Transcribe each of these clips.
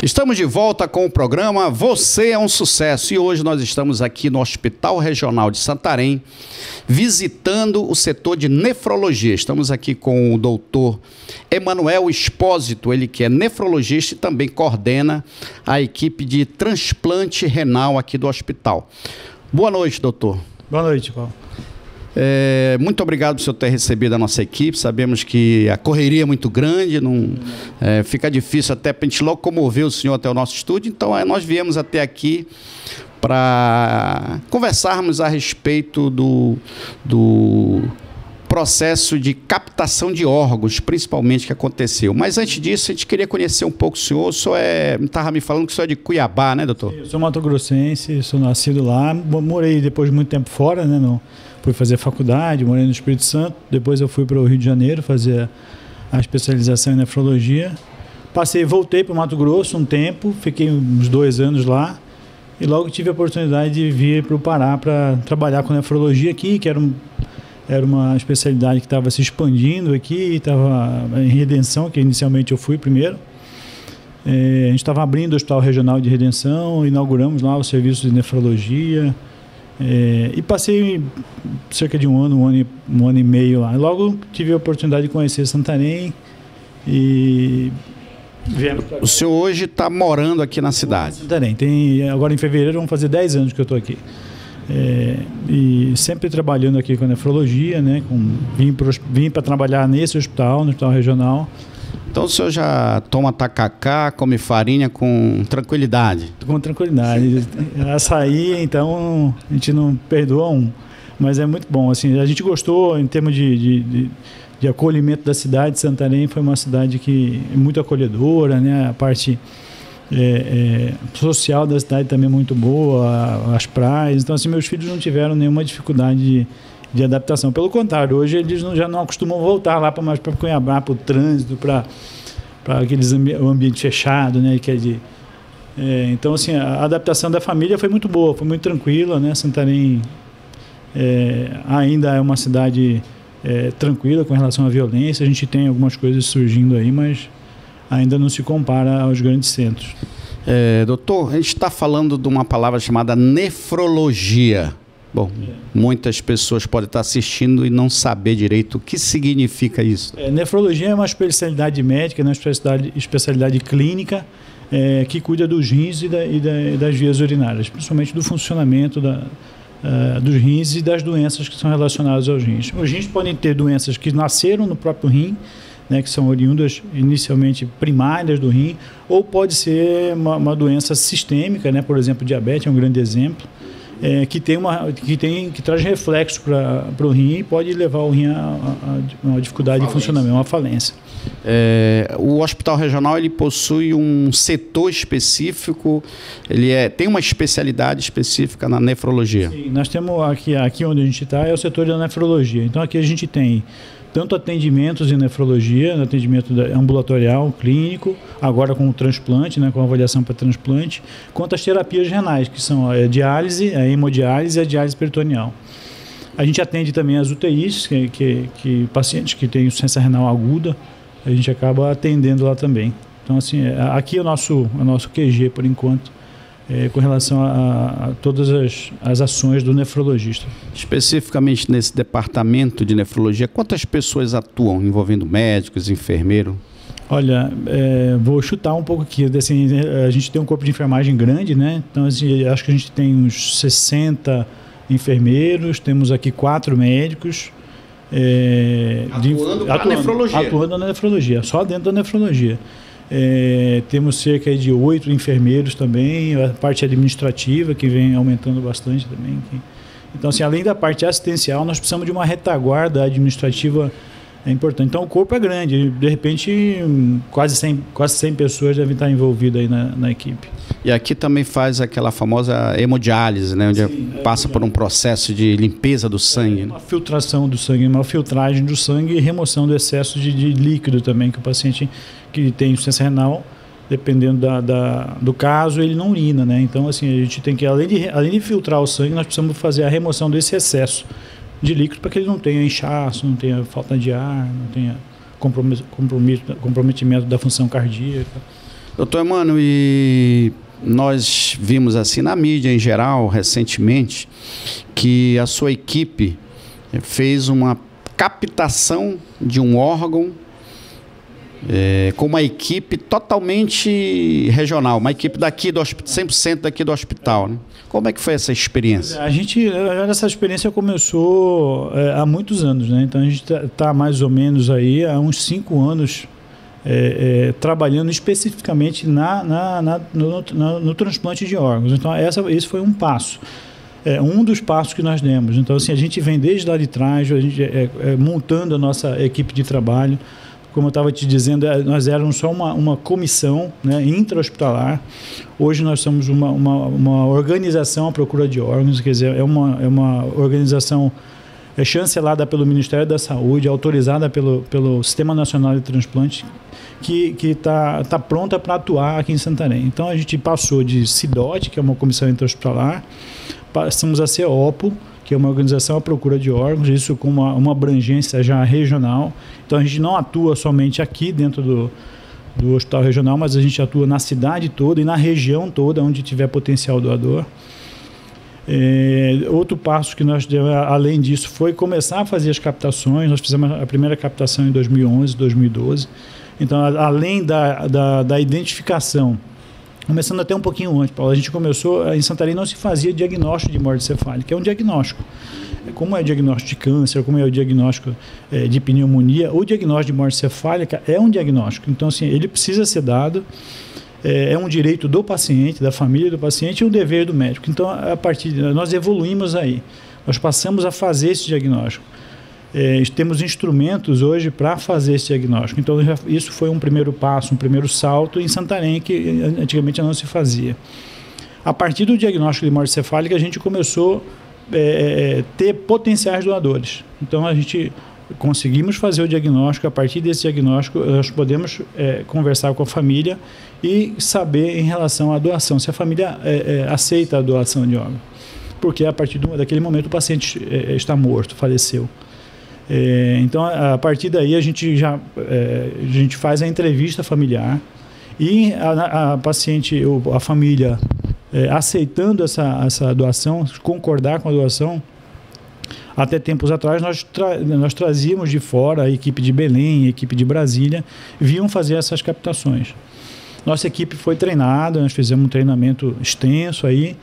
Estamos de volta com o programa Você é um Sucesso e hoje nós estamos aqui no Hospital Regional de Santarém visitando o setor de nefrologia. Estamos aqui com o doutor Emanuel Espósito, ele que é nefrologista e também coordena a equipe de transplante renal aqui do hospital. Boa noite, doutor. Boa noite, Paulo. Muito obrigado por o senhor ter recebido a nossa equipe. Sabemos que a correria é muito grande, fica difícil até para a gente locomover o senhor até o nosso estúdio. Então, nós viemos até aqui para conversarmos a respeito do processo de captação de órgãos, principalmente, que aconteceu. Mas antes disso, a gente queria conhecer um pouco o senhor. O senhor estava me falando que o senhor é de Cuiabá, né, doutor? Eu sou mato-grossense, sou nascido lá, morei depois de muito tempo fora, né, fui fazer faculdade, morei no Espírito Santo, depois eu fui para o Rio de Janeiro fazer a especialização em nefrologia. Voltei para o Mato Grosso um tempo, fiquei uns 2 anos lá e logo tive a oportunidade de vir para o Pará para trabalhar com nefrologia aqui, que era uma especialidade que estava se expandindo aqui, estava em Redenção, que inicialmente eu fui primeiro. A gente estava abrindo o Hospital Regional de Redenção, inauguramos lá o serviço de nefrologia. E passei cerca de um ano e meio lá. Logo tive a oportunidade de conhecer Santarém e viemos pra cá. O senhor hoje está morando aqui na cidade? Santarém. Agora em fevereiro vão fazer 10 anos que eu estou aqui. E sempre trabalhando aqui com a nefrologia, né? Vim para trabalhar nesse hospital, no Hospital Regional. Então o senhor já toma tacacá, come farinha com tranquilidade? Com tranquilidade. Açaí, então, a gente não perdoa um. Mas é muito bom. Assim, a gente gostou em termos de acolhimento da cidade. Santarém foi uma cidade que é muito acolhedora, né? A parte social da cidade também é muito boa, as praias. Então, assim, meus filhos não tiveram nenhuma dificuldade de adaptação. Pelo contrário, hoje eles já não acostumam voltar lá para Cuiabá, para o trânsito, para o ambiente fechado, né? Então, assim, a adaptação da família foi muito boa, foi muito tranquila, né? Santarém ainda é uma cidade tranquila com relação à violência. A gente tem algumas coisas surgindo aí, mas ainda não se compara aos grandes centros. Doutor, a gente está falando de uma palavra chamada nefrologia. Bom, muitas pessoas podem estar assistindo e não saber direito o que significa isso. Nefrologia é uma especialidade médica, uma especialidade clínica que cuida dos rins e das vias urinárias, principalmente do funcionamento dos rins e das doenças que são relacionadas aos rins. Os rins podem ter doenças que nasceram no próprio rim, né, que são oriundas inicialmente primárias do rim, ou pode ser uma doença sistêmica, né, por exemplo, diabetes é um grande exemplo. Que traz reflexo para o rim e pode levar o rim a uma dificuldade de funcionamento, uma falência. O Hospital Regional ele possui um setor específico, tem uma especialidade específica na nefrologia? Sim, nós temos aqui onde a gente está é o setor da nefrologia. Então aqui a gente tem tanto atendimentos em nefrologia, atendimento ambulatorial, clínico, agora com o transplante, né, com avaliação para transplante, quanto as terapias renais, que são a diálise, a hemodiálise e a diálise peritoneal. A gente atende também as UTIs, que pacientes que têm insuficiência renal aguda, a gente acaba atendendo lá também. Então, assim, aqui é o nosso QG, por enquanto, com relação a todas as ações do nefrologista. Especificamente nesse departamento de nefrologia, quantas pessoas atuam, envolvendo médicos, enfermeiros? Olha, vou chutar um pouco aqui. Assim, a gente tem um corpo de enfermagem grande, né? Então, assim, acho que a gente tem uns 60 enfermeiros, temos aqui 4 médicos. Atuando na nefrologia, só dentro da nefrologia. Temos cerca de 8 enfermeiros também, a parte administrativa que vem aumentando bastante também. Então, assim, além da parte assistencial, nós precisamos de uma retaguarda administrativa importante. Então, o corpo é grande, de repente, quase 100 pessoas devem estar envolvidas aí na equipe. E aqui também faz aquela famosa hemodiálise, né? Onde passa por um processo de limpeza do sangue. Uma filtração do sangue, uma filtragem do sangue e remoção do excesso de líquido também, que o paciente que tem insuficiência renal, dependendo do caso, ele não urina, né? Então, assim, a gente tem que, além de filtrar o sangue, nós precisamos fazer a remoção desse excesso de líquido para que ele não tenha inchaço, não tenha falta de ar, não tenha comprometimento da função cardíaca. Doutor Emmanuel, e nós vimos assim na mídia em geral, recentemente, que a sua equipe fez uma captação de um órgão com uma equipe totalmente regional, uma equipe daqui do hospital, 100% daqui do hospital, né? Como é que foi essa experiência? Essa experiência começou há muitos anos, né? Então a gente está mais ou menos aí há uns 5 anos trabalhando especificamente no transplante de órgãos. Então esse foi um passo. Um dos passos que nós demos. Então, assim, a gente vem desde lá de trás, a gente montando a nossa equipe de trabalho. Como eu estava te dizendo, nós éramos só uma comissão, né, intra-hospitalar. Hoje nós somos uma organização à procura de órgãos, quer dizer, é uma organização chancelada pelo Ministério da Saúde, autorizada pelo Sistema Nacional de Transplante, que está pronta para atuar aqui em Santarém. Então, a gente passou de CIDOT, que é uma comissão intra-hospitalar, passamos a CEOPO, que é uma organização à procura de órgãos, isso com uma abrangência já regional. Então, a gente não atua somente aqui dentro do hospital regional, mas a gente atua na cidade toda e na região toda onde tiver potencial doador. Outro passo que nós demos, além disso, foi começar a fazer as captações. Nós fizemos a primeira captação em 2011, 2012. Então, além da identificação, começando até um pouquinho antes, Paulo, a gente começou, em Santarém não se fazia diagnóstico de morte cefálica, é um diagnóstico. Como é o diagnóstico de câncer, como é o diagnóstico de pneumonia, o diagnóstico de morte cefálica é um diagnóstico. Então, assim, ele precisa ser dado, é um direito do paciente, da família do paciente e um dever do médico. Então, nós evoluímos aí, nós passamos a fazer esse diagnóstico. Temos instrumentos hoje para fazer esse diagnóstico. Então, isso foi um primeiro passo, um primeiro salto em Santarém, que antigamente não se fazia. A partir do diagnóstico de morte cefálica, a gente começou a ter potenciais doadores. Então, a gente conseguimos fazer o diagnóstico. A partir desse diagnóstico, nós podemos conversar com a família e saber em relação à doação, se a família aceita a doação de órgão. Porque a partir daquele momento o paciente está morto, faleceu. Então, a partir daí, a gente faz a entrevista familiar e a paciente, a família, aceitando essa doação, concordar com a doação. Até tempos atrás, nós trazíamos de fora a equipe de Belém, a equipe de Brasília, vinham fazer essas captações. Nossa equipe foi treinada, nós fizemos um treinamento extenso aí,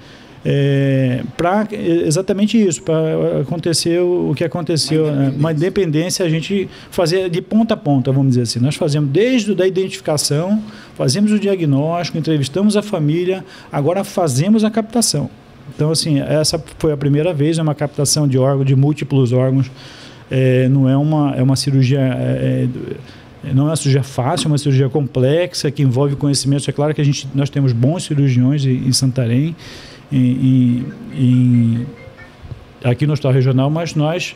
para exatamente isso, para acontecer o que aconteceu, uma independência, a gente fazia de ponta a ponta, vamos dizer assim. Nós fazemos desde a identificação, fazemos o diagnóstico, entrevistamos a família, agora fazemos a captação. Então, assim, essa foi a primeira vez, uma captação de órgãos, de múltiplos órgãos. Não é uma cirurgia, não é uma cirurgia fácil, é uma cirurgia complexa, que envolve conhecimentos. É claro que nós temos bons cirurgiões em Santarém, aqui no Hospital Regional, mas nós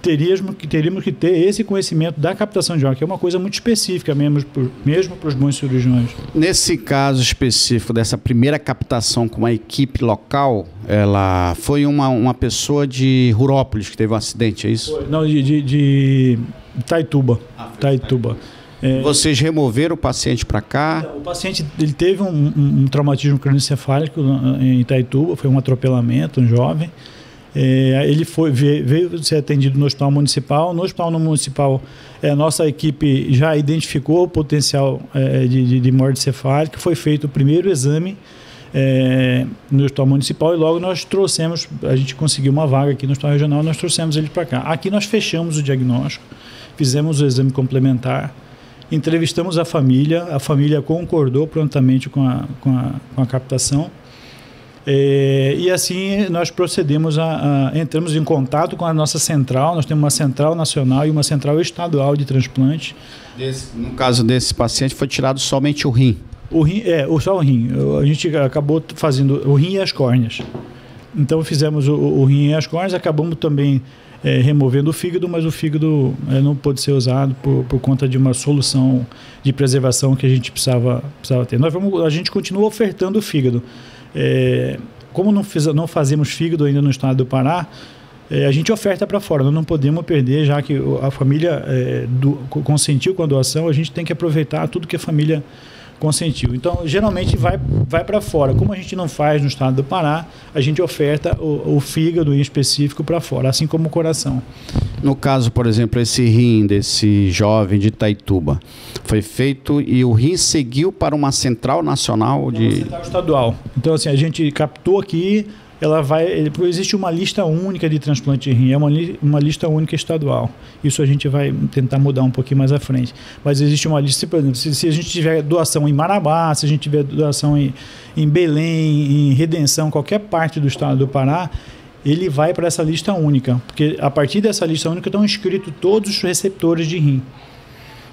teríamos que ter esse conhecimento da captação de órgãos, que é uma coisa muito específica mesmo para os bons cirurgiões. Nesse caso específico dessa primeira captação com uma equipe local, ela foi uma pessoa de Rurópolis que teve um acidente, é isso? Não, de Itaituba. Itaituba. Vocês removeram o paciente para cá? O paciente ele teve um traumatismo crânioencefálico em Itaituba, foi um atropelamento, um jovem. Ele veio ser atendido no Hospital Municipal. No Hospital Municipal, a nossa equipe já identificou o potencial de morte cefálica. Foi feito o primeiro exame no Hospital Municipal e logo nós trouxemos, a gente conseguiu uma vaga aqui no Hospital Regional, nós trouxemos ele para cá. Aqui nós fechamos o diagnóstico, fizemos o exame complementar, entrevistamos a família concordou prontamente com a captação. E assim nós procedemos entramos em contato com a nossa central. Nós temos uma central nacional e uma central estadual de transplante. No caso desse paciente foi tirado somente o rim? Só o rim. A gente acabou fazendo o rim e as córneas. Então fizemos o rim e as córneas, acabamos também removendo o fígado, mas o fígado não pôde ser usado por conta de uma solução de preservação que a gente precisava ter. A gente continua ofertando o fígado. Como não fazemos fígado ainda no estado do Pará, a gente oferta para fora. Nós não podemos perder, já que a família consentiu com a doação, a gente tem que aproveitar tudo que a família consentiu. Então, geralmente vai para fora. Como a gente não faz no estado do Pará, a gente oferta o fígado em específico para fora, assim como o coração. No caso, por exemplo, esse rim desse jovem de Itaituba, foi feito e o rim seguiu para uma central nacional de... Uma central estadual. Então, assim, a gente captou aqui, existe uma lista única de transplante de rim, é uma lista única estadual. Isso a gente vai tentar mudar um pouquinho mais à frente. Mas existe uma lista, por exemplo, se a gente tiver doação em Marabá, se a gente tiver doação em Belém, em Redenção, qualquer parte do estado do Pará, ele vai para essa lista única, porque a partir dessa lista única estão inscritos todos os receptores de rim.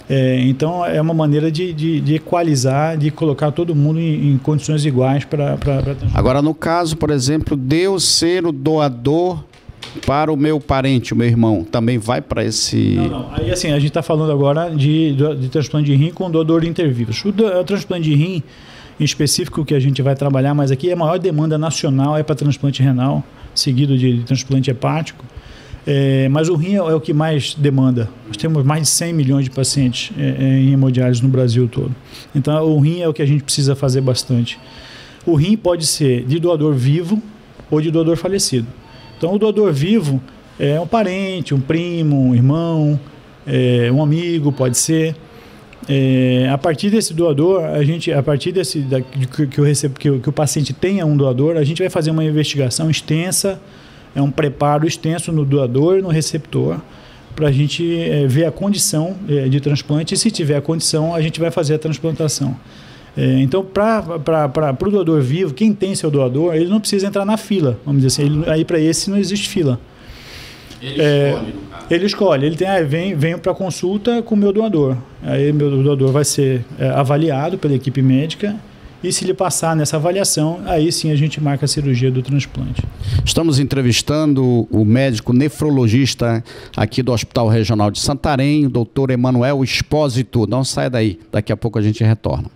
Então é uma maneira de equalizar, de colocar todo mundo em condições iguais para Agora, no caso, por exemplo, de eu ser o doador para o meu parente, o meu irmão, também vai para esse... Não. Aí assim, a gente está falando agora de transplante de rim com doador intervivos. O transplante de rim, em específico, que a gente vai trabalhar mais aqui, a maior demanda nacional é para transplante renal, seguido de transplante hepático. Mas o rim é o que mais demanda. Nós temos mais de 100 milhões de pacientes em hemodiálise no Brasil todo. Então, o rim é o que a gente precisa fazer bastante. O rim pode ser de doador vivo ou de doador falecido. Então, o doador vivo é um parente, um primo, um irmão, um amigo, pode ser. A partir desse doador, a partir que o paciente tenha um doador, a gente vai fazer uma investigação extensa, um preparo extenso no doador e no receptor, para a gente ver a condição de transplante, e se tiver a condição, a gente vai fazer a transplantação. Então, para o doador vivo, quem tem seu doador, ele não precisa entrar na fila, vamos dizer assim, aí para esse não existe fila. Ele escolhe, ele venho para consulta com o meu doador. Aí meu doador vai ser avaliado pela equipe médica, e se ele passar nessa avaliação, aí sim a gente marca a cirurgia do transplante. Estamos entrevistando o médico nefrologista aqui do Hospital Regional de Santarém, o doutor Emanuel Expósito. Não saia daí, daqui a pouco a gente retorna.